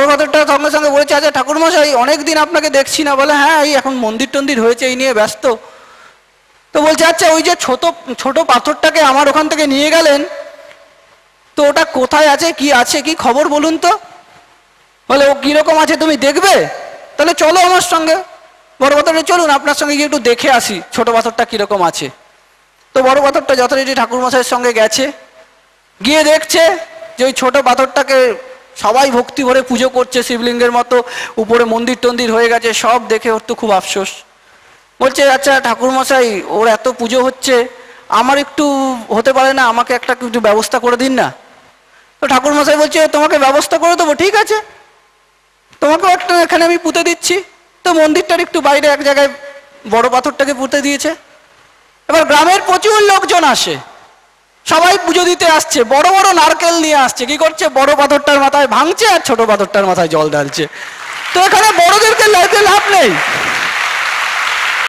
পাথরটা সঙ্গে সঙ্গে বলেছে, আচ্ছা ঠাকুরমশাই অনেকদিন আপনাকে দেখছি না। বলে হ্যাঁ, এই এখন মন্দির টন্দির হয়েছে, এই নিয়ে ব্যস্ত। তো বলছে আচ্ছা ওই যে ছোট ছোট পাথরটাকে আমার ওখান থেকে নিয়ে গেলেন, তো ওটা কোথায় আছে, কি আছে, কি খবর বলুন তো। বলে ও কীরকম আছে তুমি দেখবে? তাহলে চলো আমার সঙ্গে, বড় পাথরটা চলুন আপনার সঙ্গে গিয়ে একটু দেখে আসি ছোট পাথরটা কীরকম আছে। তো বড় পাথরটা যথারীতি ঠাকুরমশাইয়ের সঙ্গে গেছে, গিয়ে দেখছে যে ওই ছোট পাথরটাকে সবাই ভক্তি ভরে পুজো করছে শিবলিঙ্গের মতো, উপরে মন্দির টন্দির হয়ে গেছে। সব দেখে ওর তো খুব আফসোস। বলছে আচ্ছা ঠাকুরমশাই, ওর এত পুজো হচ্ছে, আমার একটু হতে পারে না, আমাকে একটা একটু ব্যবস্থা করে দিন না। তো ঠাকুরমশাই বলছে তোমাকে ব্যবস্থা করে দেবো, ঠিক আছে, তোমাকে একটা এখানে আমি পুঁতে দিচ্ছি। তো মন্দিরটার একটু বাইরে এক জায়গায় বড় পাথরটাকে পুঁতে দিয়েছে। এবার গ্রামের প্রচুর লোকজন আসে, সবাই পুজো দিতে আসছে, বড় বড় নারকেল নিয়ে আসছে। কি করছে? বড় পাথরটার মাথায় ভাঙছে আর ছোট পাথরটার মাথায় জল ঢালছে। তো এখানে বড়দেরকে লাভ নেই।